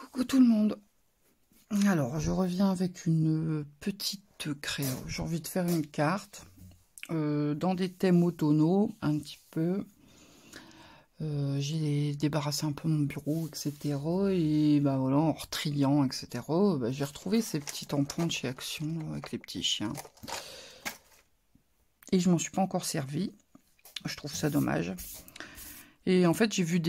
Coucou tout le monde. Alors, je reviens avec une petite créo. J'ai envie de faire une carte dans des thèmes automnaux, un petit peu. J'ai débarrassé un peu mon bureau, etc. Et bah voilà, en retriant, etc. Bah, j'ai retrouvé ces petits tampons de chez Action là, avec les petits chiens. Et je m'en suis pas encore servi. Je trouve ça dommage. Et en fait, j'ai vu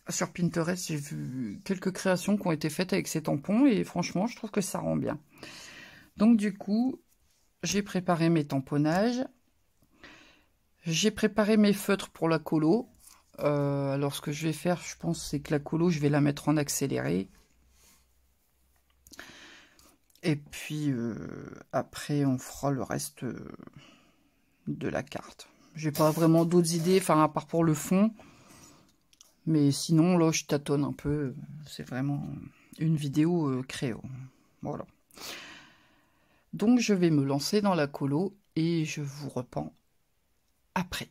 sur Pinterest, j'ai vu quelques créations qui ont été faites avec ces tampons et franchement, je trouve que ça rend bien. Donc du coup, j'ai préparé mes tamponnages. J'ai préparé mes feutres pour la colo. Alors ce que je vais faire, je pense, c'est que la colo, je vais la mettre en accéléré. Et puis après, on fera le reste de la carte. J'ai pas vraiment d'autres idées, enfin à part pour le fond. Mais sinon, là, je tâtonne un peu. C'est vraiment une vidéo créo. Voilà. Donc je vais me lancer dans la colo et je vous reprends après.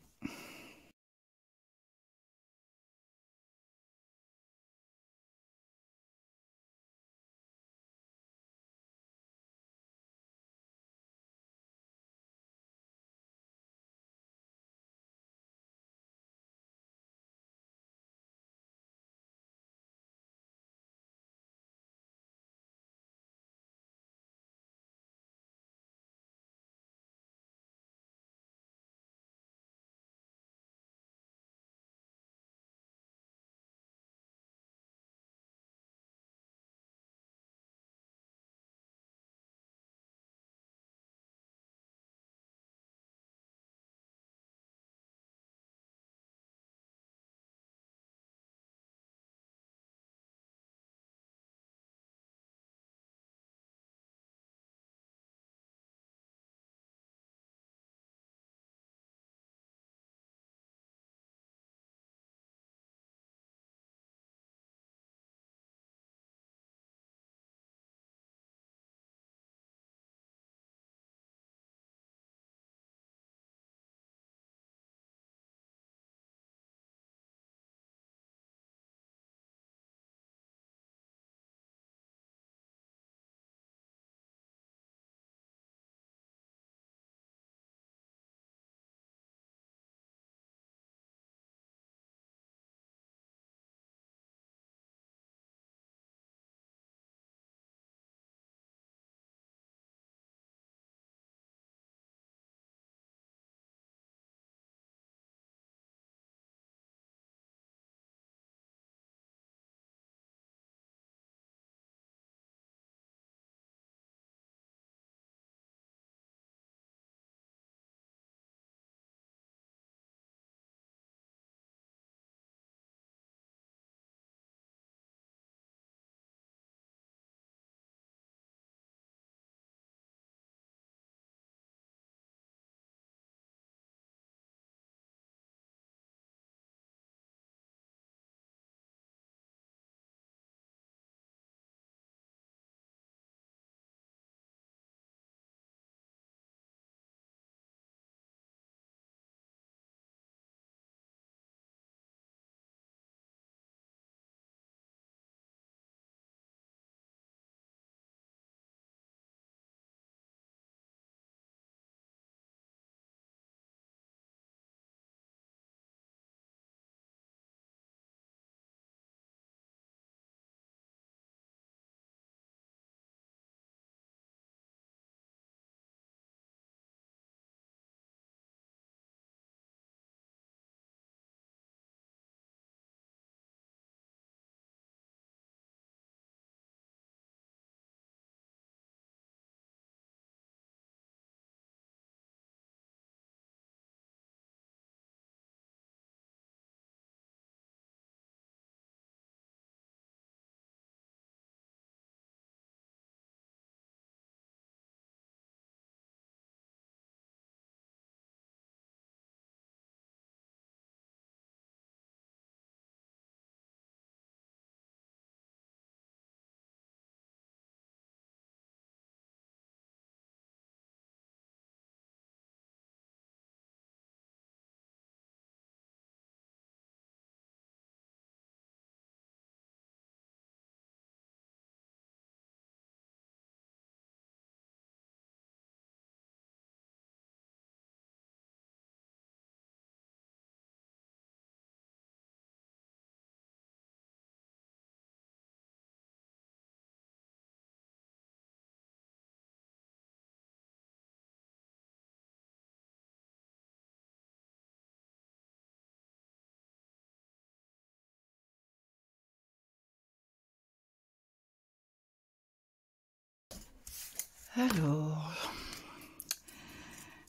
Alors,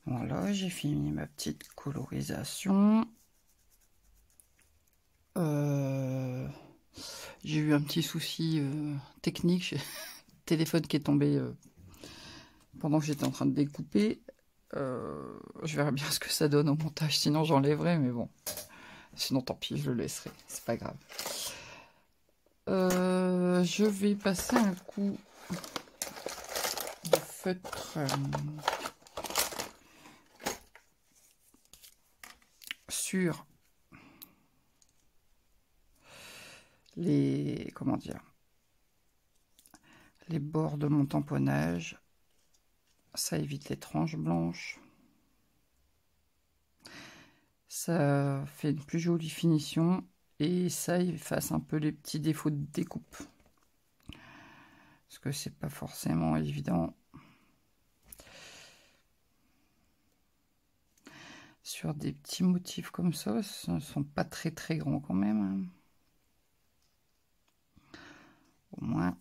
voilà, j'ai fini ma petite colorisation. J'ai eu un petit souci technique, j'ai le téléphone qui est tombé pendant que j'étais en train de découper. Je verrai bien ce que ça donne au montage, sinon j'enlèverai, mais bon. Sinon tant pis, je le laisserai, c'est pas grave. Je vais passer un coup de feutre sur les, comment dire, les bords de mon tamponnage. Ça évite les tranches blanches. Ça fait une plus jolie finition et ça efface un peu les petits défauts de découpe. Parce que c'est pas forcément évident. Sur des petits motifs comme ça, ce ne sont pas très grands quand même. Au moins,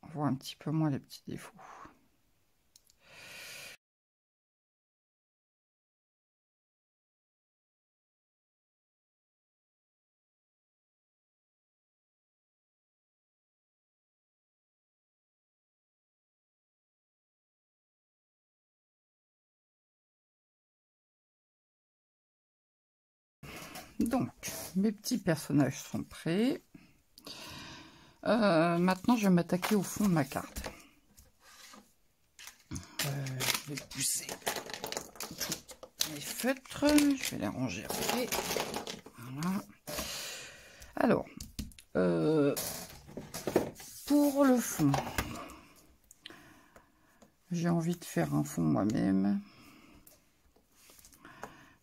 on voit un petit peu moins les petits défauts. Donc, mes petits personnages sont prêts. Maintenant, je vais m'attaquer au fond de ma carte. Je vais pousser tous mes feutres. Je vais les ranger après. Voilà. Alors, pour le fond, j'ai envie de faire un fond moi-même.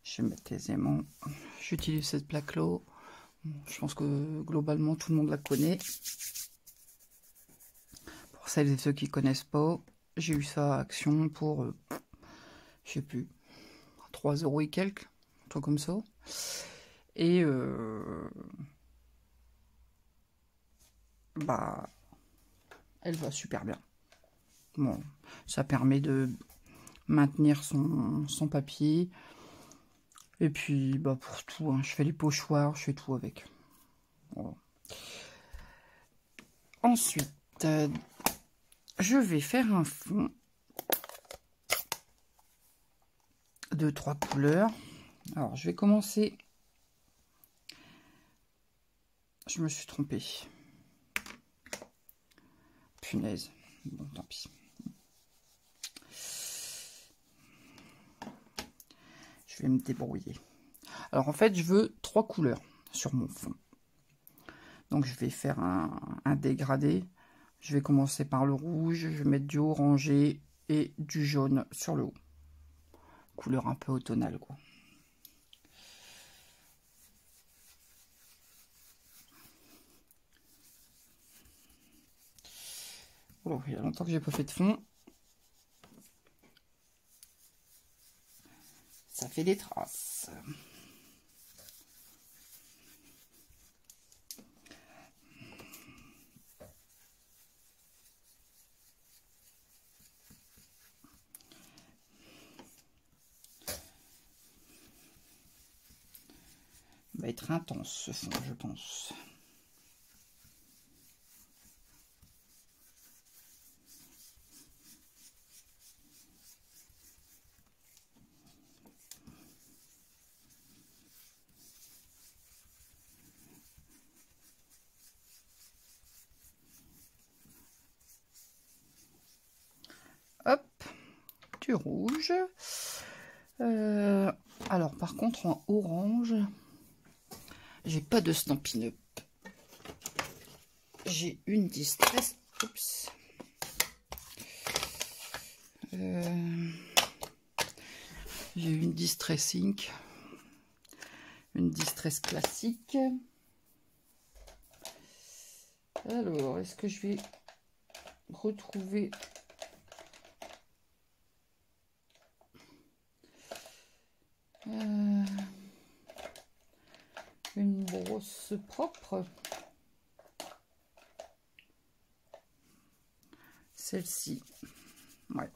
Je vais mettre aisément. J'utilise cette plaque-là. Je pense que globalement tout le monde la connaît. Pour celles et ceux qui connaissent pas, j'ai eu ça à Action pour, je sais plus, 3 € et quelques, un truc comme ça. Et bah, elle va super bien. Bon, ça permet de maintenir son papier. Et puis, bah, pour tout, hein, je fais les pochoirs, je fais tout avec. Voilà. Ensuite, je vais faire un fond de 3 couleurs. Alors, je vais commencer. Je me suis trompée. Punaise. Bon, tant pis. Je vais me débrouiller. Alors, en fait, je veux 3 couleurs sur mon fond. Donc, je vais faire un dégradé. Je vais commencer par le rouge. Je vais mettre du orangé et du jaune sur le haut. Couleur un peu automnale, quoi. Oh, il y a longtemps que j'ai pas fait de fond. Ça fait des traces. Il va être intense ce fond, je pense. Hop, du rouge. Alors par contre en orange, j'ai pas de Stampin' Up. J'ai une Distress. Oups. J'ai une Distress Ink. Une Distress classique. Alors, est-ce que je vais retrouver une brosse propre? Celle-ci. Ouais.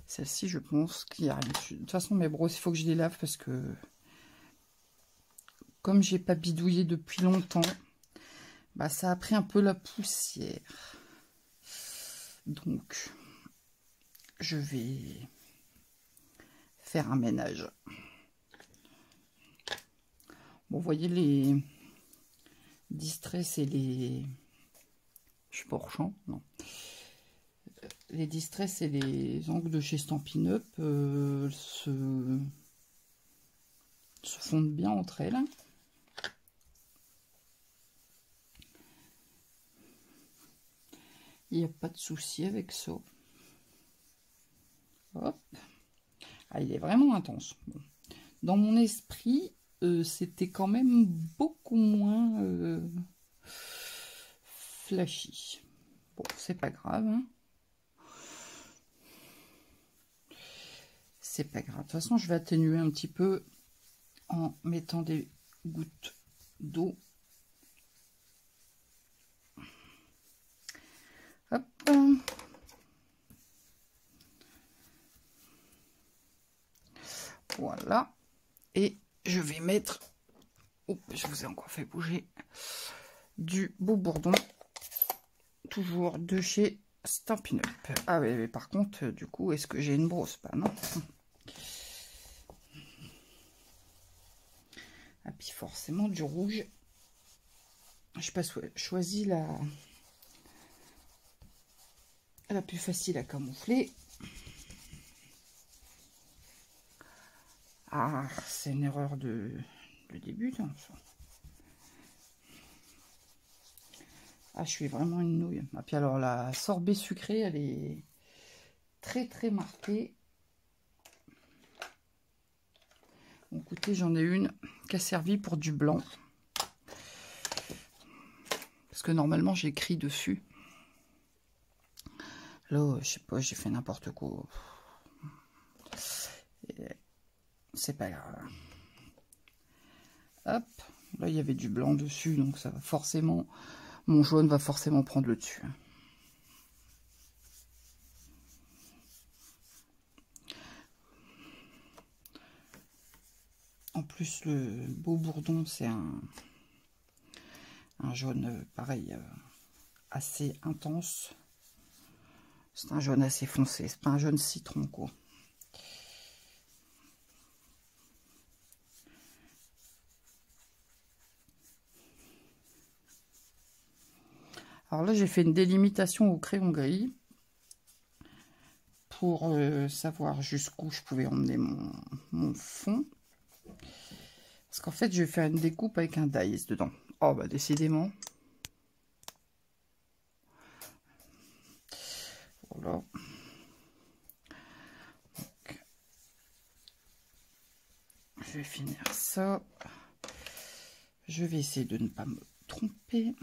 Celle-ci, je pense qu'il y a rien dessus. De toute façon, mes brosses, il faut que je les lave parce que comme j'ai pas bidouillé depuis longtemps, bah ça a pris un peu la poussière. Donc, je vais faire un ménage. Bon, vous voyez les distress et les... Je suis pas hors champ, non. Les distress et les ongles de chez Stampin' Up se fondent bien entre elles. Il n'y a pas de souci avec ça. Hop. Ah, il est vraiment intense. Bon. Dans mon esprit, c'était quand même beaucoup moins flashy. Bon, c'est pas grave. Hein. C'est pas grave. De toute façon, je vais atténuer un petit peu en mettant des gouttes d'eau. Hop. Voilà. Et je vais mettre... Oh, je vous ai encore fait bouger. Du Beau Bourdon. Toujours de chez Stampin' Up. Ah oui, mais par contre, du coup, est-ce que j'ai une brosse? Pas, non. Ah, puis forcément, du rouge. Je n'ai pas choisi la plus facile à camoufler. Ah, c'est une erreur de début. Hein, ça. Ah, je suis vraiment une nouille. Et puis alors, la sorbet sucrée, elle est très très marquée. Bon, écoutez, j'en ai une qui a servi pour du blanc. Parce que normalement, j'écris dessus. Là, je sais pas, j'ai fait n'importe quoi. C'est pas grave. Hop, là, il y avait du blanc dessus, donc ça va forcément... Mon jaune va forcément prendre le dessus. En plus, le Beau Bourdon, c'est un jaune, pareil, assez intense. C'est un jaune assez foncé. C'est pas un jaune citron, quoi. Alors là, j'ai fait une délimitation au crayon gris pour savoir jusqu'où je pouvais emmener mon fond. Parce qu'en fait, je vais faire une découpe avec un dies dedans. Oh, bah décidément. Voilà. Donc, je vais finir ça. Je vais essayer de ne pas me tromper.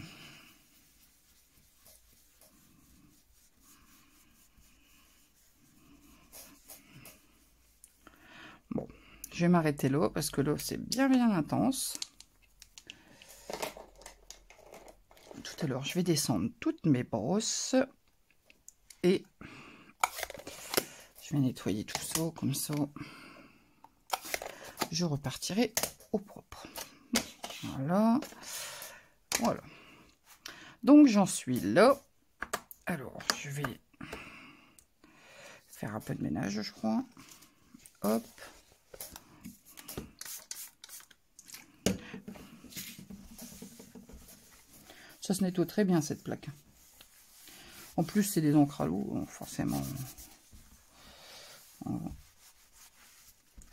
Bon, je vais m'arrêter là parce que là, c'est bien intense. Tout à l'heure, je vais descendre toutes mes brosses et je vais nettoyer tout ça comme ça. Je repartirai au propre. Voilà. Voilà. Donc, j'en suis là. Alors, je vais faire un peu de ménage, je crois. Hop. Ça se nettoie très bien, cette plaque. En plus, c'est des encres à l'eau, forcément.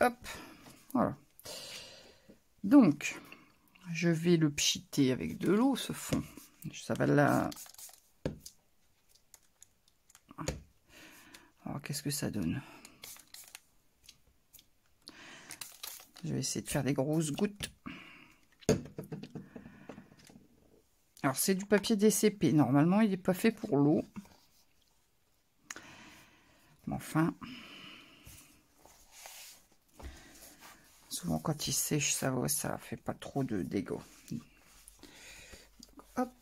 Hop. Voilà. Donc, je vais le pchiter avec de l'eau, ce fond. Ça va là. Alors, qu'est-ce que ça donne? Je vais essayer de faire des grosses gouttes. Alors, c'est du papier DCP. Normalement, il n'est pas fait pour l'eau. Mais enfin, souvent quand il sèche, ça va, ça fait pas trop de dégâts. Hop,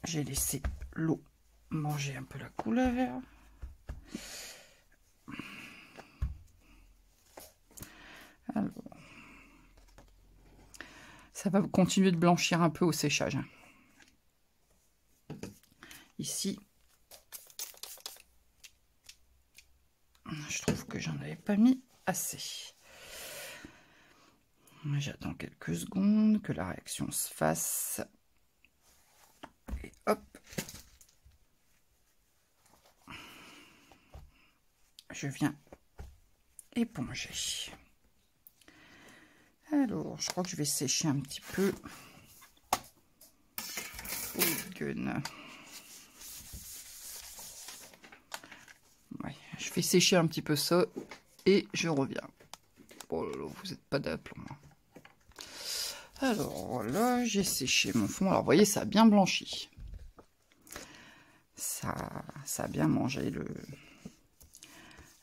j'ai laissé l'eau manger un peu la couleur. Alors, ça va continuer de blanchir un peu au séchage. Ici, je trouve que j'en avais pas mis assez. J'attends quelques secondes que la réaction se fasse. Et hop. Je viens éponger. Alors, je crois que je vais sécher un petit peu. Oh, gun. Ouais, je fais sécher un petit peu ça et je reviens. Oh là là, vous n'êtes pas d'aplomb. Alors voilà, j'ai séché mon fond. Alors vous voyez, ça a bien blanchi. Ça a bien mangé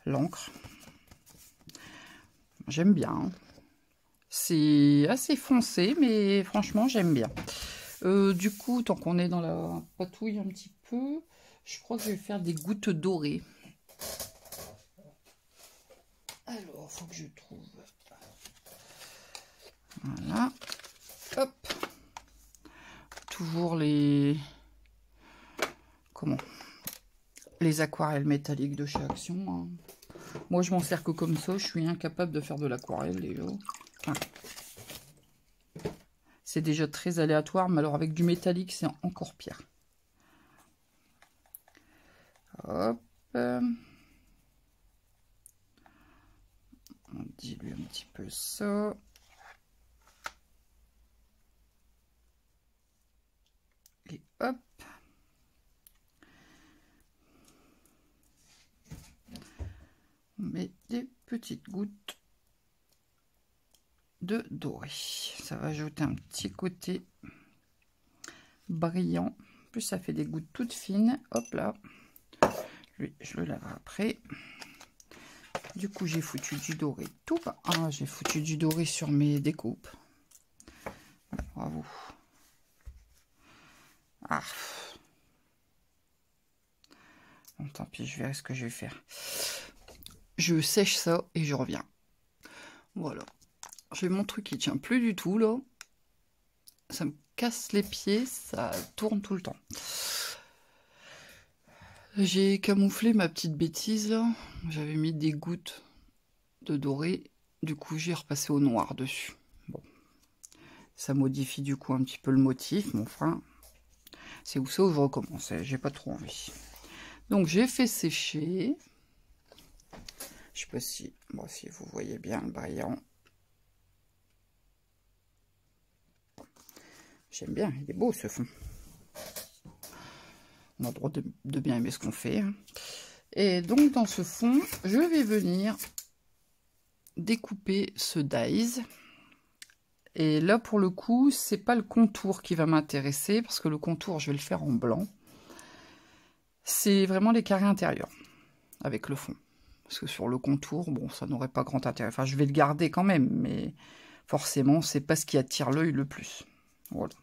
l'encre. J'aime bien. Hein. C'est assez foncé, mais franchement, j'aime bien. Du coup, tant qu'on est dans la patouille un petit peu, je crois que je vais faire des gouttes dorées. Alors, faut que je trouve. Voilà. Hop. Toujours les... Comment? Les aquarelles métalliques de chez Action. Hein. Moi, je m'en sers que comme ça. Je suis incapable de faire de l'aquarelle déjà. Enfin, c'est déjà très aléatoire, mais alors avec du métallique, c'est encore pire. Hop. On dilue un petit peu ça. Et hop. On met des petites gouttes de doré. Ça va ajouter un petit côté brillant. En plus, ça fait des gouttes toutes fines. Hop là. Lui, je le laverai après. Du coup, j'ai foutu du doré tout bas. Ah, j'ai foutu du doré sur mes découpes. Bravo. Ah. Bon, tant pis, je verrai ce que je vais faire. Je sèche ça et je reviens. Voilà. J'ai mon truc qui tient plus du tout, là. Ça me casse les pieds, ça tourne tout le temps. J'ai camouflé ma petite bêtise, là. J'avais mis des gouttes de doré. Du coup, j'ai repassé au noir dessus. Bon. Ça modifie du coup un petit peu le motif, mais enfin, c'est où ça où je recommence. J'ai pas trop envie. Donc, j'ai fait sécher. Je sais pas si, bon, si vous voyez bien le brillant. J'aime bien, il est beau ce fond. On a le droit de bien aimer ce qu'on fait. Et donc dans ce fond, je vais venir découper ce dies. Et là pour le coup, c'est pas le contour qui va m'intéresser, parce que le contour, je vais le faire en blanc. C'est vraiment les carrés intérieurs avec le fond. Parce que sur le contour, bon, ça n'aurait pas grand intérêt. Enfin, je vais le garder quand même, mais forcément, c'est pas ce qui attire l'œil le plus. Voilà.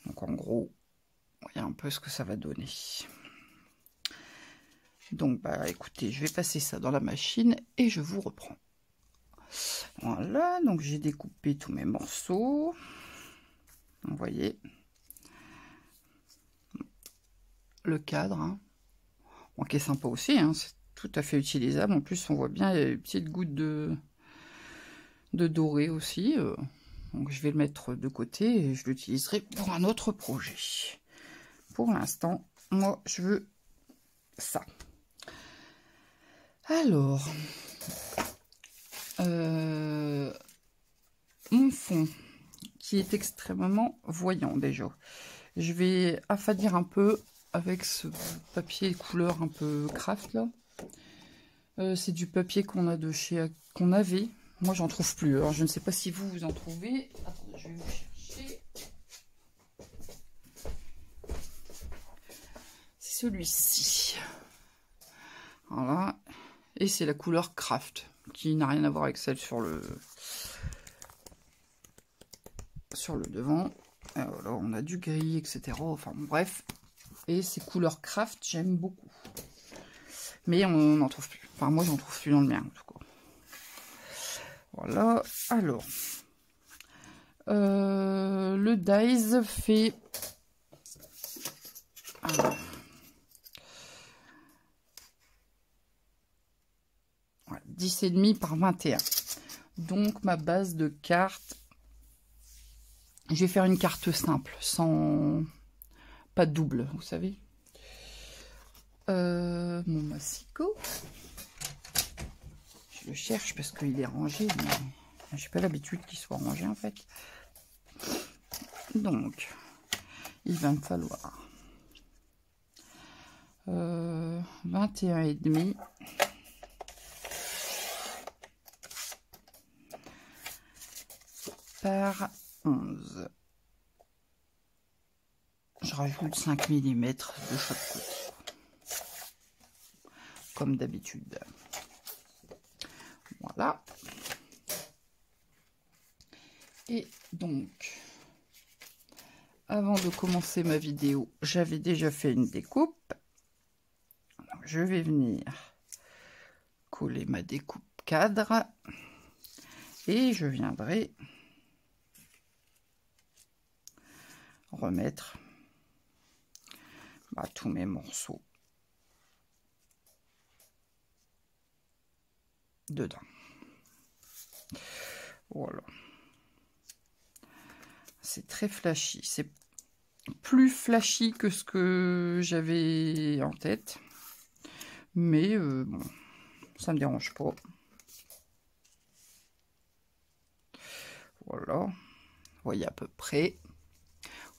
Donc en gros, voyez un peu ce que ça va donner. Donc bah écoutez, je vais passer ça dans la machine et je vous reprends. Voilà, donc j'ai découpé tous mes morceaux. Vous voyez le cadre, hein. Bon, qui est sympa aussi, hein. C'est tout à fait utilisable. En plus, on voit bien, il y a une petite goutte de doré aussi. Donc je vais le mettre de côté et je l'utiliserai pour un autre projet. Pour l'instant, moi, je veux ça. Alors, mon fond, qui est extrêmement voyant déjà. Je vais affadir un peu avec ce papier couleur un peu craft là. C'est du papier qu'on a de chez... qu'on avait. Moi, j'en trouve plus. Alors, je ne sais pas si vous en trouvez. Attendez, je vais vous chercher. C'est celui-ci. Voilà. Et c'est la couleur craft, qui n'a rien à voir avec celle sur le devant. Et voilà, on a du gris, etc. Enfin, bref. Et ces couleurs craft, j'aime beaucoup. Mais on n'en trouve plus. Enfin, moi, j'en trouve plus dans le mien, en tout cas. Voilà. Alors. Le Dies fait... Alors, 10,5 par 21. Donc, ma base de cartes... Je vais faire une carte simple, sans... Pas double, vous savez. Mon massicot. Je le cherche parce qu'il est rangé, mais j'ai pas l'habitude qu'il soit rangé en fait. Donc, il va me falloir 21,5 par 11. Je rajoute 5 mm de chaque côté, comme d'habitude. Voilà. Et donc, avant de commencer ma vidéo, j'avais déjà fait une découpe. Donc, je vais venir coller ma découpe cadre et je viendrai remettre tous mes morceaux dedans. Voilà. C'est très flashy. C'est plus flashy que ce que j'avais en tête. Mais bon, ça me dérange pas. Voilà. Vous voyez à peu près.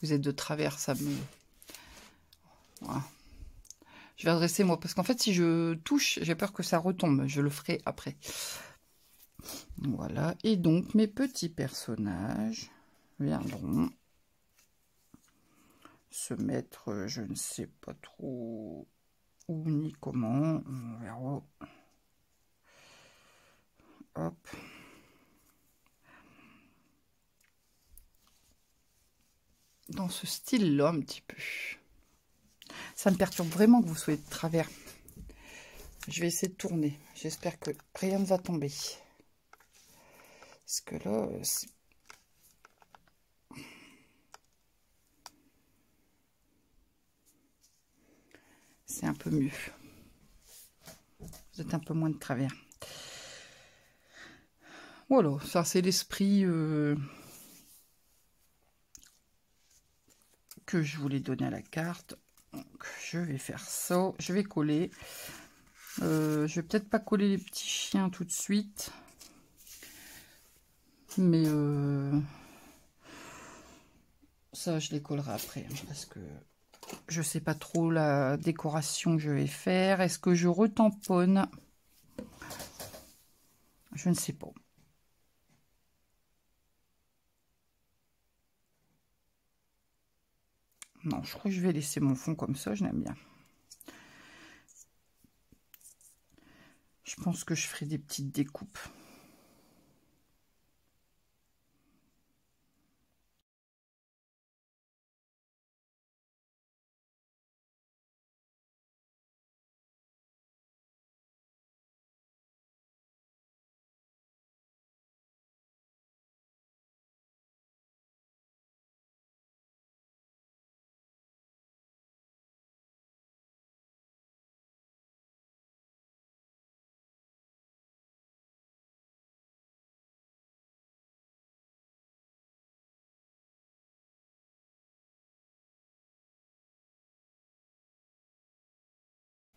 Vous êtes de travers, ça me... Voilà. Je vais adresser moi, parce qu'en fait, si je touche, j'ai peur que ça retombe. Je le ferai après. Voilà. Et donc, mes petits personnages viendront se mettre, je ne sais pas trop où ni comment. On verra. Hop. Dans ce style-là, un petit peu. Ça me perturbe vraiment que vous soyez de travers. Je vais essayer de tourner. J'espère que rien ne va tomber. Parce que là, c'est un peu mieux. Vous êtes un peu moins de travers. Voilà, ça c'est l'esprit que je voulais donner à la carte. Donc, je vais faire ça. Je vais coller. Je vais peut-être pas coller les petits chiens tout de suite. Mais ça, je les collerai après. Hein, parce que je sais pas trop la décoration que je vais faire. Est-ce que je retamponne? Je ne sais pas. Non, je crois que je vais laisser mon fond comme ça. Je l'aime bien. Je pense que je ferai des petites découpes.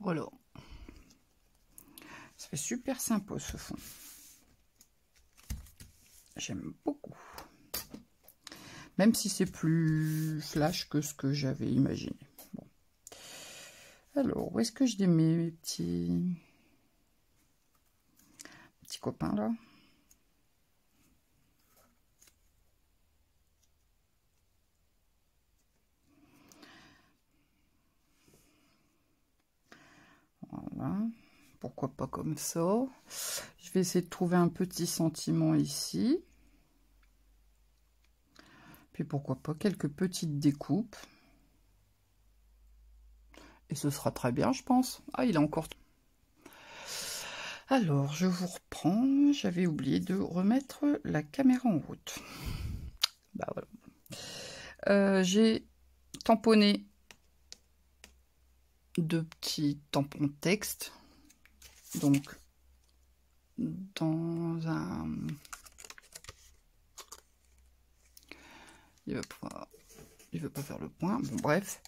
Voilà. Ça fait super sympa ce fond. J'aime beaucoup. Même si c'est plus flash que ce que j'avais imaginé. Bon. Alors, où est-ce que je les mets, mes petits copains là? Voilà. Pourquoi pas comme ça? Je vais essayer de trouver un petit sentiment ici. Puis pourquoi pas quelques petites découpes. Et ce sera très bien, je pense. Ah, il a encore... Alors, je vous reprends. J'avais oublié de remettre la caméra en route. Bah voilà. J'ai tamponné 2 petits tampons texte. Donc, dans un... Il veut pas faire le point. Bon, bref.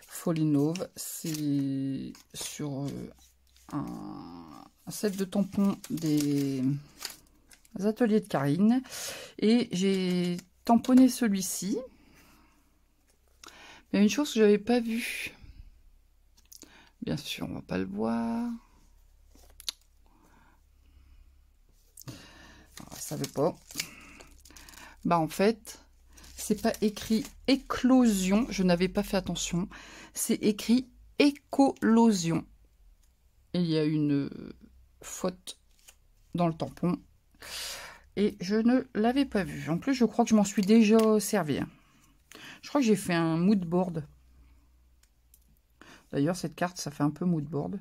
Folinove, c'est sur un set de tampons des ateliers de Karine. Et j'ai tamponné celui-ci. Il y a une chose que j'avais pas vue. Bien sûr, on va pas le voir. Alors, ça veut pas. Bah en fait, c'est pas écrit éclosion. Je n'avais pas fait attention. C'est écrit écolosion. Il y a une faute dans le tampon. Et je ne l'avais pas vu. En plus, je crois que je m'en suis déjà servi. Je crois que j'ai fait un mood board. D'ailleurs, cette carte, ça fait un peu mood board.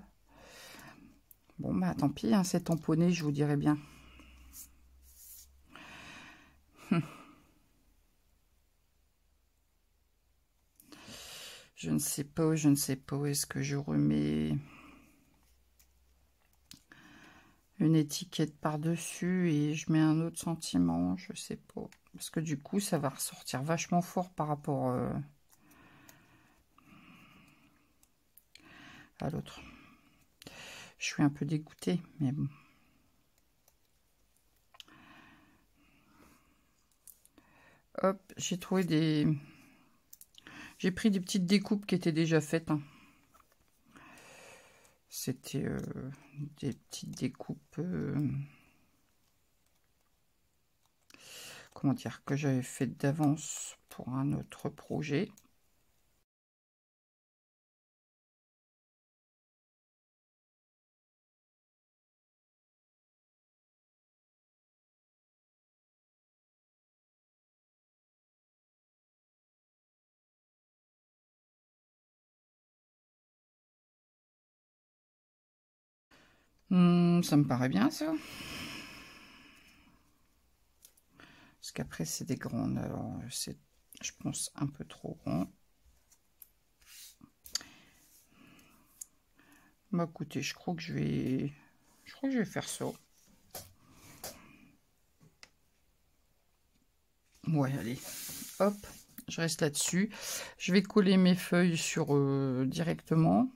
Bon, bah tant pis, hein, c'est tamponné, je vous dirais bien. Je ne sais pas, est-ce que je remets une étiquette par-dessus et je mets un autre sentiment, je sais pas. Parce que du coup, ça va ressortir vachement fort par rapport à l'autre. Je suis un peu dégoûtée, mais bon. Hop, j'ai trouvé des... J'ai pris des petites découpes qui étaient déjà faites. Hein. C'était des petites découpes... comment dire, que j'avais fait d'avance pour un autre projet. Ça me paraît bien, ça. Parce qu'après, c'est des grandes. Alors, c'est, je pense, un peu trop grand. Bah, écoutez, je crois que je vais faire ça. Ouais, allez. Hop, je reste là-dessus. Je vais coller mes feuilles sur directement.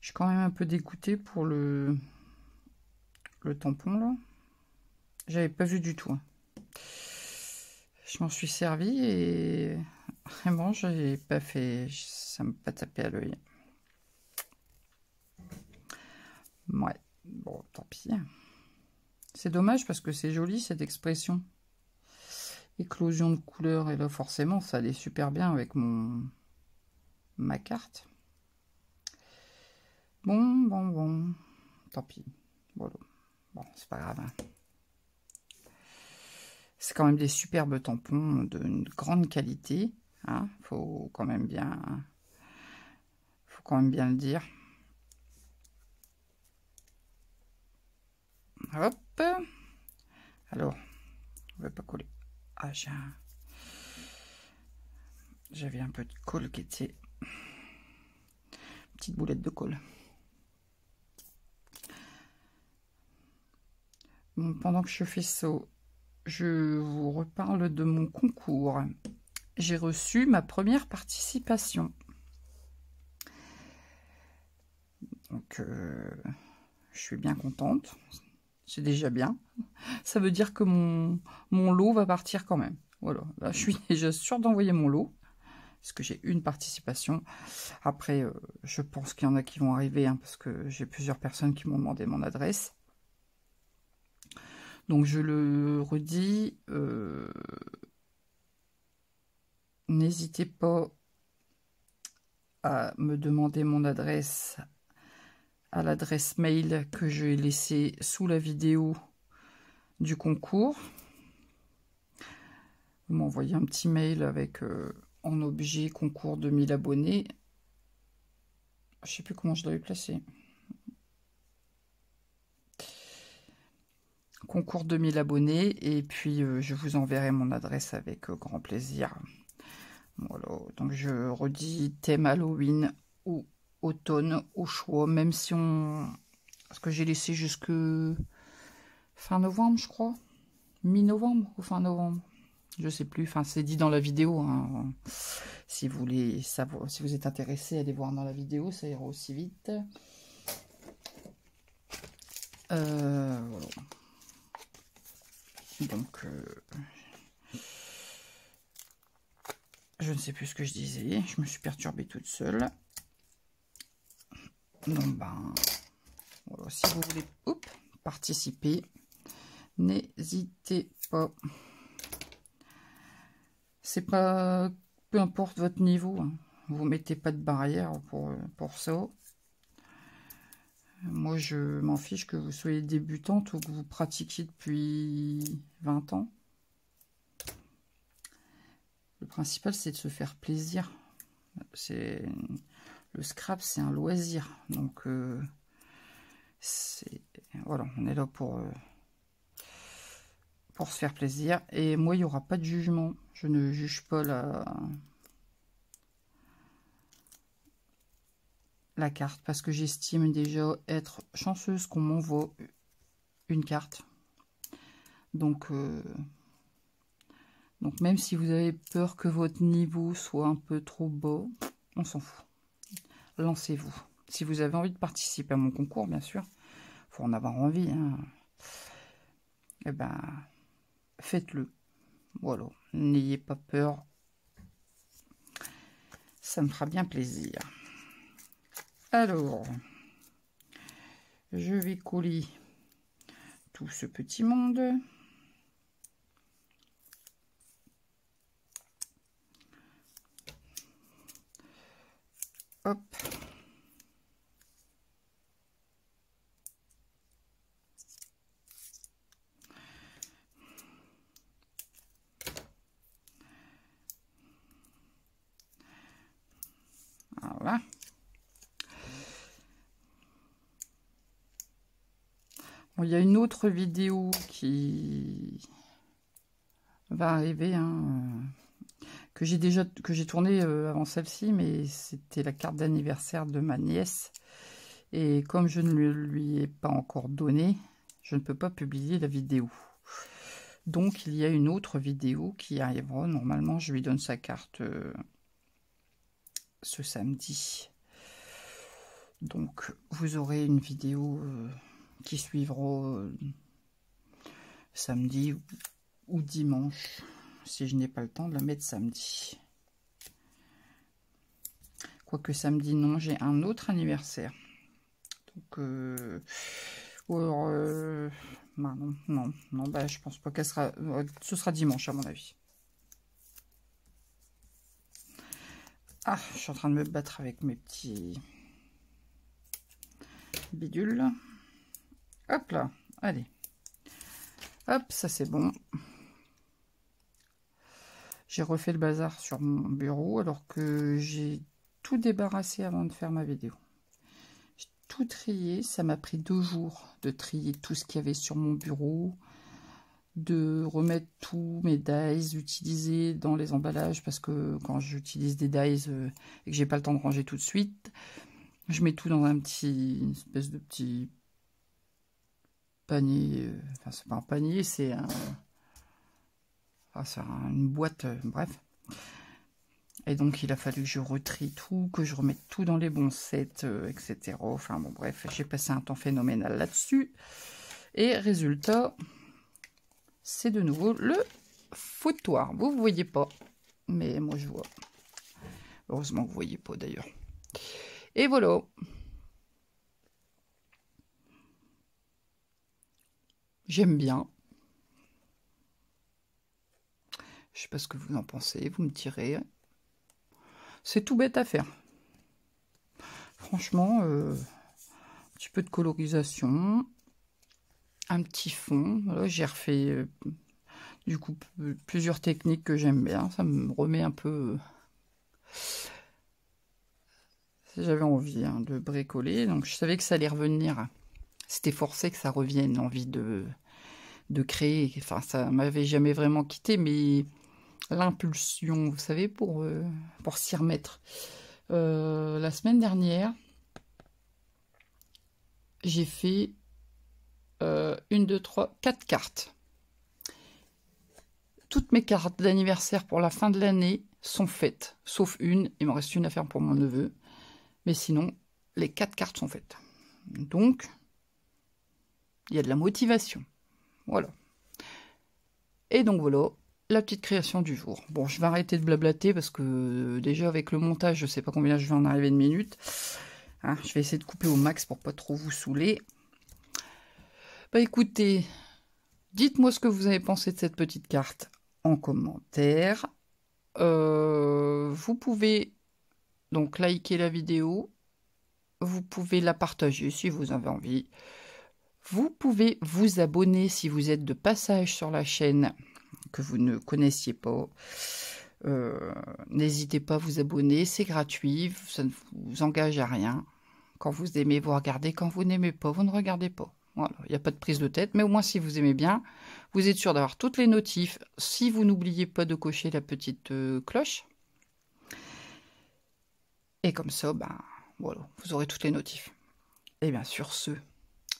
Je suis quand même un peu dégoûtée pour le tampon, là. J'avais pas vu du tout. Hein. Je m'en suis servi et vraiment, j'avais pas fait... Ça m'a pas tapé à l'œil. Ouais, bon, tant pis. C'est dommage parce que c'est joli, cette expression. Éclosion de couleurs. Et là, forcément, ça allait super bien avec ma carte. Bon. Tant pis. Voilà. Bon, c'est pas grave. Hein. C'est quand même des superbes tampons d'une grande qualité. Hein. Faut quand même bien le dire. Hop. Alors, on va pas coller. Ah, j'avais un peu de colle qui était... Petite boulette de colle. Bon, pendant que je fais ça, je vous reparle de mon concours. J'ai reçu ma première participation. Donc, je suis bien contente. C'est déjà bien. Ça veut dire que mon lot va partir quand même. Voilà, là, je suis déjà sûre d'envoyer mon lot. Parce que j'ai une participation. Après, je pense qu'il y en a qui vont arriver, hein, parce que j'ai plusieurs personnes qui m'ont demandé mon adresse. Donc, je le redis, n'hésitez pas à me demander mon adresse à l'adresse mail que je vais laisser sous la vidéo du concours. Vous m'envoyez un petit mail avec en objet concours de 1000 abonnés. Je sais plus comment je l'avais placé. Concours de 1000 abonnés. Et puis, je vous enverrai mon adresse avec grand plaisir. Voilà. Donc, je redis thème Halloween ou automne au choix. Même si on... Parce que j'ai laissé jusque fin novembre, je crois. Mi-novembre ou fin novembre. Je sais plus. Enfin, c'est dit dans la vidéo. Hein. Si vous voulez savoir, si vous êtes intéressé, allez voir dans la vidéo. Ça ira aussi vite. Voilà. Donc, je ne sais plus ce que je disais. Je me suis perturbée toute seule. Donc, ben, voilà, si vous voulez participer, n'hésitez pas. C'est pas... Peu importe votre niveau. Hein. Vous mettez pas de barrière pour ça. Moi, je m'en fiche que vous soyez débutante ou que vous pratiquiez depuis 20 ans. Le principal, c'est de se faire plaisir. Le scrap, c'est un loisir. Donc, voilà, on est là pour se faire plaisir. Et moi, il n'y aura pas de jugement. Je ne juge pas la carte parce que j'estime déjà être chanceuse qu'on m'envoie une carte. Donc même si vous avez peur que votre niveau soit un peu trop bas, on s'en fout. Lancez-vous. Si vous avez envie de participer à mon concours, bien sûr, il faut en avoir envie. Hein. Eh ben, faites-le. Voilà. N'ayez pas peur. Ça me fera bien plaisir. Alors, je vais coller tout ce petit monde. Hop. Voilà. Bon, il y a une autre vidéo qui va arriver, hein, que j'ai tournée avant celle-ci, mais c'était la carte d'anniversaire de ma nièce. Et comme je ne lui ai pas encore donné, je ne peux pas publier la vidéo. Donc, il y a une autre vidéo qui arrivera. Normalement, je lui donne sa carte ce samedi. Donc, vous aurez une vidéo qui suivra samedi ou dimanche, si je n'ai pas le temps de la mettre samedi. Quoique samedi, non, j'ai un autre anniversaire. Donc, bah non, bah, je pense pas qu'elle sera... ce sera dimanche, à mon avis. Ah, je suis en train de me battre avec mes petits bidules. Hop là, allez. Hop, ça c'est bon. J'ai refait le bazar sur mon bureau alors que j'ai tout débarrassé avant de faire ma vidéo. J'ai tout trié, ça m'a pris 2 jours de trier tout ce qu'il y avait sur mon bureau, de remettre tous mes dies utilisés dans les emballages parce que quand j'utilise des dies et que j'ai pas le temps de ranger tout de suite, je mets tout dans une espèce de petit panier, enfin c'est pas un panier, c'est une boîte, bref. Et donc il a fallu que je retrie tout, que je remette tout dans les bons sets, etc. Enfin bon bref, j'ai passé un temps phénoménal là-dessus. Et résultat, c'est de nouveau le foutoir. Vous ne voyez pas, mais moi je vois. Heureusement que vous ne voyez pas d'ailleurs. Et voilà. J'aime bien. Je sais pas ce que vous en pensez, vous me direz. C'est tout bête à faire. Franchement, un petit peu de colorisation, un petit fond. Voilà, j'ai refait Du coup, plusieurs techniques que j'aime bien. Ça me remet un peu... J'avais envie de bricoler, donc je savais que ça allait revenir. C'était forcé que ça revienne, l'envie de créer. Enfin, ça m'avait jamais vraiment quitté, mais l'impulsion, vous savez, pour s'y remettre. La semaine dernière, j'ai fait 1, 2, 3, 4 cartes. Toutes mes cartes d'anniversaire pour la fin de l'année sont faites, sauf une. Il m'en reste une à faire pour mon neveu. Mais sinon, les 4 cartes sont faites. Donc, il y a de la motivation. Voilà. Et donc voilà, la petite création du jour. Bon, je vais arrêter de blablater parce que déjà avec le montage, je ne sais pas combien je vais en arriver de minutes. Hein, je vais essayer de couper au max pour pas trop vous saouler. Bah écoutez, dites-moi ce que vous avez pensé de cette petite carte en commentaire. Vous pouvez donc liker la vidéo. Vous pouvez la partager si vous avez envie. Vous pouvez vous abonner si vous êtes de passage sur la chaîne que vous ne connaissiez pas. N'hésitez pas à vous abonner, c'est gratuit, ça ne vous engage à rien. Quand vous aimez, vous regardez. Quand vous n'aimez pas, vous ne regardez pas. Voilà, il n'y a pas de prise de tête, mais au moins si vous aimez bien, vous êtes sûr d'avoir toutes les notifs. Si vous n'oubliez pas de cocher la petite cloche. Et comme ça, ben voilà, vous aurez toutes les notifs. Et bien sur ce,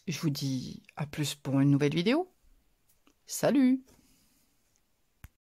je vous dis à plus pour une nouvelle vidéo. Salut!